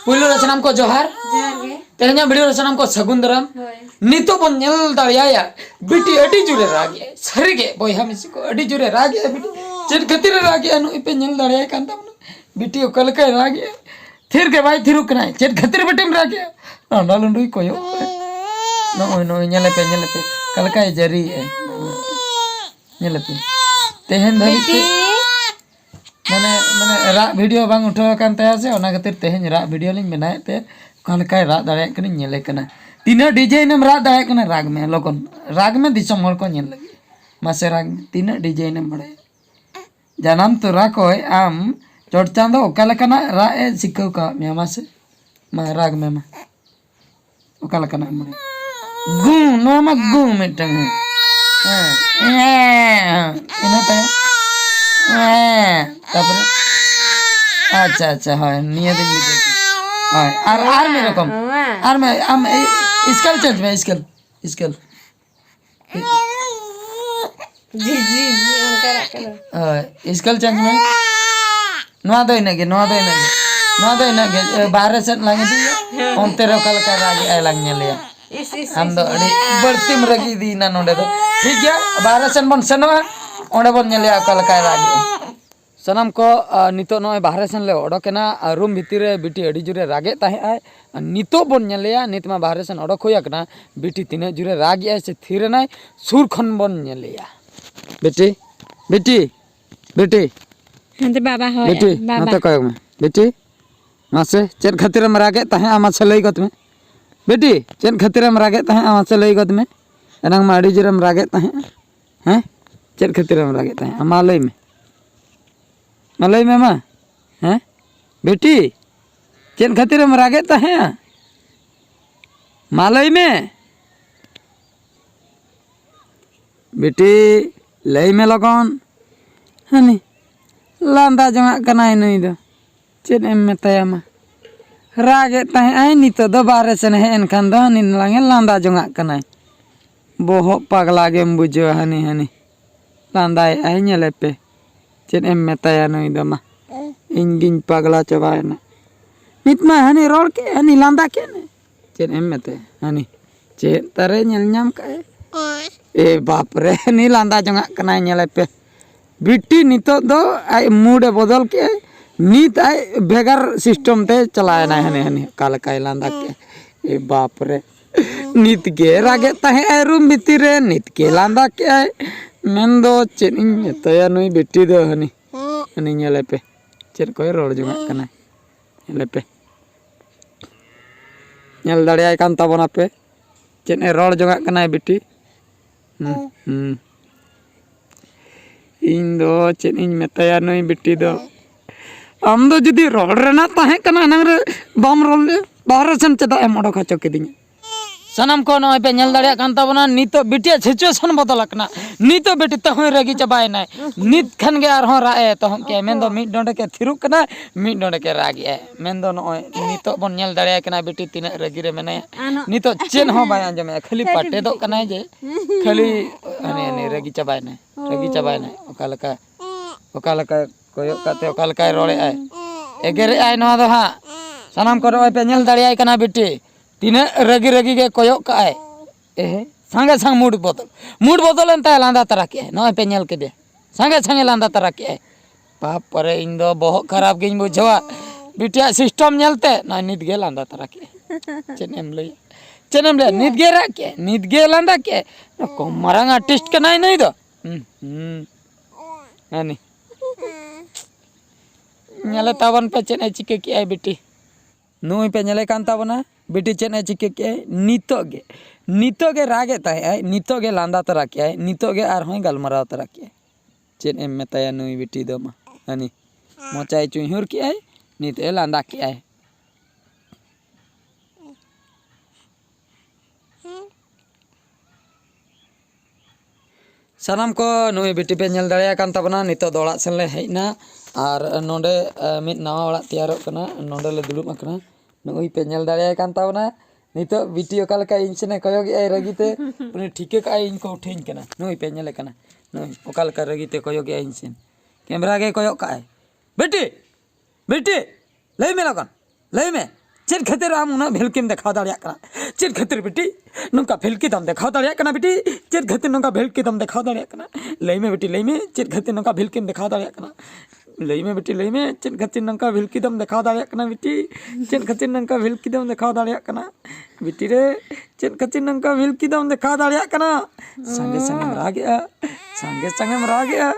पुलो रचनाम को जोहार तेहना वीडियो रचनाम को सगुन दराम नितो बन नेल दाड़िया बिटी अडी जुरे रागे सरीगे बोया मिसी को अडी जुरे रागे बिटी चेट खतिर रागे नु पे नेल दाड़िया कान तमन बिटी ओकल के रागे थिर के भाई थिरुक ना चेट खतिर बटेम रागे ना लंडुई कोयो नो नेले पे कलकाय जरी नेले पे तेहन धरिते माने माने रा वीडियो बांग उठाव कान तया से ओना खातिर तेहन रा वीडियो लिंग बनाए ते कलकाय रा दाड़े कनी नेले कना तीना डिजाइनम रा दाड़े कना राग में लोगन राग में दिसम हर को नेल लगी मासे राग तीना डिजाइनम बड़े जानम तो रा कोय आम चोट चांदो ओकाला कना रा ए सिकौ का मे मासे मा राग में मा ओकाला कना बड़े गु नो मा गु मिटंग इना ता तापर अच्छा अच्छा है निया दिन भी हां आर में रकम आर में हम स्केल चेंज में स्केल जी उनका रखना स्केल चेंज में नवा दई नगे बाहर से लागे दी ओनते रकल का रागी आई लाग नेलिया हम दो अड़ी बर्तिम रगी दी ना नोडे दो ठीक गया बाहर से बन सनवा ओंडे बन नेलिया कल का रागी सनम को नितो नय बाहर से ले ओडोकेना रूम भीतर बिटी अड़ी जुरे रागे ताहे आय नितो बन नेलिया नित मा बाहर से ओडोक होया कना बिटी तिने जुरे रागी आय से थिर नाय सुर खन बन नेलिया बेटी हंते बाबा होय बेटी नते कय में बेटी मासे चेन खातिर हम रागे ताहे आमा से लई गत में बेटी चेन खातिर हम रागे ताहे आमा से लई गत में एनंग मा अड़ी जुरे हम रागे ताहे हैं चेन खातिर हम रागे ताहे आमा लई में मलई में माँ हैं बेटी चेन खातिर हम रागे ताहे मालई में बेटी लई में लगन हनी लांदा जंगा कनाय नई दो चेन एम मेताया मा रागे ताहे आई नितो दो बारे से हे एनखान दो हनी लांगे लांदा जंगा कनाय बोहो पगला गेम बुझो हनी लांदा आई नेले पे चेन एम मेताया नई दो मा इंगिन पगला चबायना नित मा हनी रोड के हनी लांदा के ने चेन एम मेते हनी चेन तारे नेल नाम काए ए बाप रे हनी लांदा जंगा कनाय नेले पे बिटी नितो दो आई मूड बदल के नित आई भेगर सिस्टम ते चलाए ना हनी काल काय लांदा के ए बाप रे नित के रागे ताहे रूम भीतर रे नित के लांदा के आई मेंदो चेन इन मेताया नई बेटी दो हनी नेले पे चेन कोई रोड जंगा कना नेले पे नेल दाड़ियाय कान ताबोना पे चेन ए रोड जंगा कना बेटी इन दो चेन इन मेताया नई बेटी दो आम दो जुदी रोड रेना ताहे कना नंग रे बाम रोल ले बाहर सेन चदा एम ओडो खचो केदिन सनम को नय पे नेल दाड़िया कान ताबोना नितो बिटिया सिचुएशन बदलकना नितो बेटी तहय रगी चबाय नाय नित खन गे आर हो राए तो के मेन दो मिड डोंडे के थिरुक कना मिड डोंडे के रागी ए मेन दो नय नितो बन नेल दाड़िया कना बेटी तिना रगी रे मेने नितो चेन हो बाय अंजमे खाली पाटे दो कना जे खाली हने रगी चबाय नाय ओकालका कोयो काते ओकालका रोड़े आय एगेरे आय नवा दो हा सनम को नय पे नेल दाड़िया कना बेटी तीन रगी के कोयो काए ए संगे संग मूड बदल एंता लांदा तरा के नय पे नेल के दे संगे लांदा तरा के बाप परे इन दो बहुत खराब गिन बुझवा बिटिया सिस्टम नेलते ना नित गे लांदा तरा के चेनेम ले नित गे लांदा के को मरंग आर्टिस्ट के नहीं दो हनी नेले तावन पे चेने चिके की आई बेटी नुई पे नेले कान तावना बेटी चेने चिके के नितो गे रागे ताहे नितो गे लांदा तरा के नितो गे आर होय गलमराव तरा के चेन एम मेताया नुई बेटी दो मा हनी मोचाई चुहुर के नित ए लांदा के सनम को नुई बेटी पे नेल दाड़िया कान ताबना नितो दोड़ा सेन ले हेना और नोडे मिद नवा ओड़ा तैयारोग कना नोडे ले दुड़ुब अकना नुई पे नेल दाड़िया कान ताबना नितो बिटी ओकालका इन सेने कयोग ए रगीते उनी ठीके का इन को उठेन कना नुई पे नेले कना नुई ओकालका रगीते कयोग ए इन सेन कैमरा गे कयोग का बेटी लई में लगन लई में चेद खातिर आम उना भेलकिम देखा दाड़िया कना चेद खातिर बेटी नोंका भेलकी दम देखा दाड़िया कना बेटी चेद खातिर नोंका भेलकी दम देखा दाड़िया कना लई में बेटी लई में चेद खातिर नोंका भेलकिम देखा दाड़िया कना लई में बेटी लई में चेद खातिर नोंका भेलकी दम देखा दाड़िया कना बेटी चेद खातिर नोंका भेलकी दम देखा दाड़िया कना बेटी रे चेद खातिर नोंका भेलकी दम देखा दाड़िया कना संगे संगे रागेआ संगे संगे रागेआ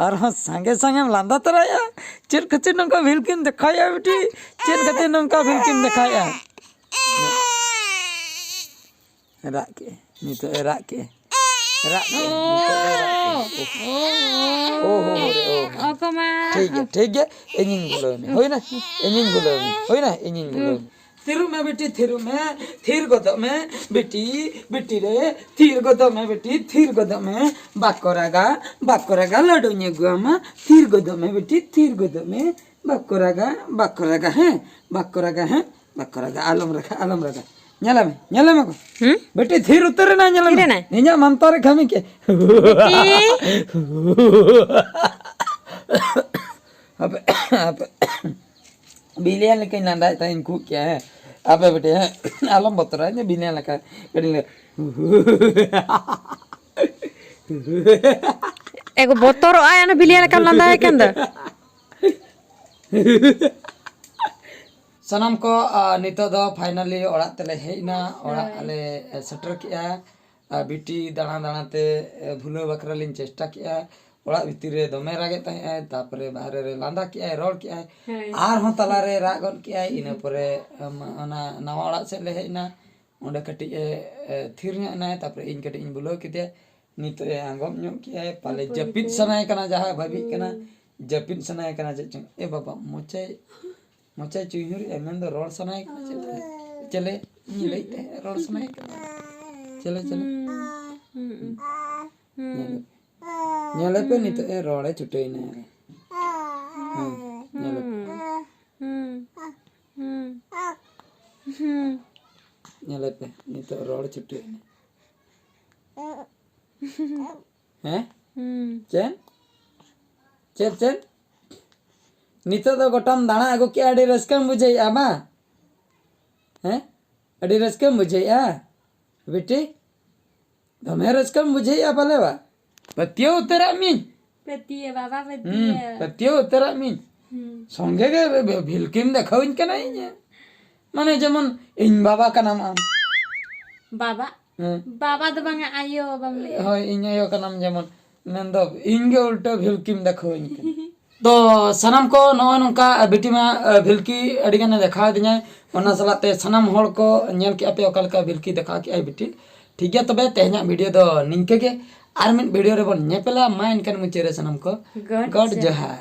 और हाँ संगे संगे लांदा तराया चेद खातिर नोंका भेलकिम देखाया बेटी चेद खातिर नोंका भेलकिम देखाया राके नितो राके ठीक है इंजिन गुलोनी होई ना इंजिन गुलोनी होई ना इंजिन गुलोनी थिरु में बेटी थिरु में थिर गोदो में बेटी बेटी रे थिर गोदो में बेटी थिर गोदो में बाकोरागा लडोnye गुआमा थिर गोदो में बेटी थिर गोदो में बाकोरागा है बाकोरागा आलम रखा nyala me ko beti thir utter na nyala me inya mantar khami ke अब बिलियन लेके नंदा था इनको क्या है अब बेटे आलम बता रहा है बिलियन लगा एगो बोतरो आया ना बिलियन का नंदा है के अंदर सनम को नितो दो फाइनली ओड़ा तले हेना ओड़ा आले सेटर किया बिटी दाना दाना ते भूलो बकरा लिन चेष्टा किया ओड़ा भीतर रे दमे रागे ताहे तापरे बाहर रे लांदा किया रोड किया आर हो तला रे रागन किया इना परे ना नवा ओड़ा से ले हेना ओंडे कटी थिर ना तापरे इन कटी इन बुलो किते नितो आंगम न्यो किया पाले जपित सनाय कना जहा भाभी कना जपित सनाय कना ए बाबा मोचे चुहिर एमन दो रोड सनाय चले लेते रोड सनाय चले पे नितो ए रोडे छुटई ने ᱧᱮᱞᱮ पे नितो रोड छुटई ने हैं चेन नितो दो गोटम दाना आगो के अड़ी रस्कम बुझैया मा हैं अड़ी रस्कम बुझैया बेटी दमे रस्कम बुझैया बलेवा पतियो उतरा मीन पतिये बाबा पतियो उतरा मीन संगे के भिलकिम देखाउन के नहीं माने जेमन इन बाबा का नाम आम बाबा बाबा तो बंगा आयो बंगले होय इन आयो का नाम जेमन नंदो इनगे उल्टा भिलकिम देखाउन के तो सनम को नॉय नोंका बेटी में भिलकी अड़ी गाने देखा दिया ओना सलाते सनम होड़ को नेल के पे ओकलका भिलकी देखा के आई बेटी ठीक है तबे तेहना वीडियो दो निंके के आर मिन वीडियो रे बन नेपेला मा इनकन मुचेरे सनम को गॉड जहार।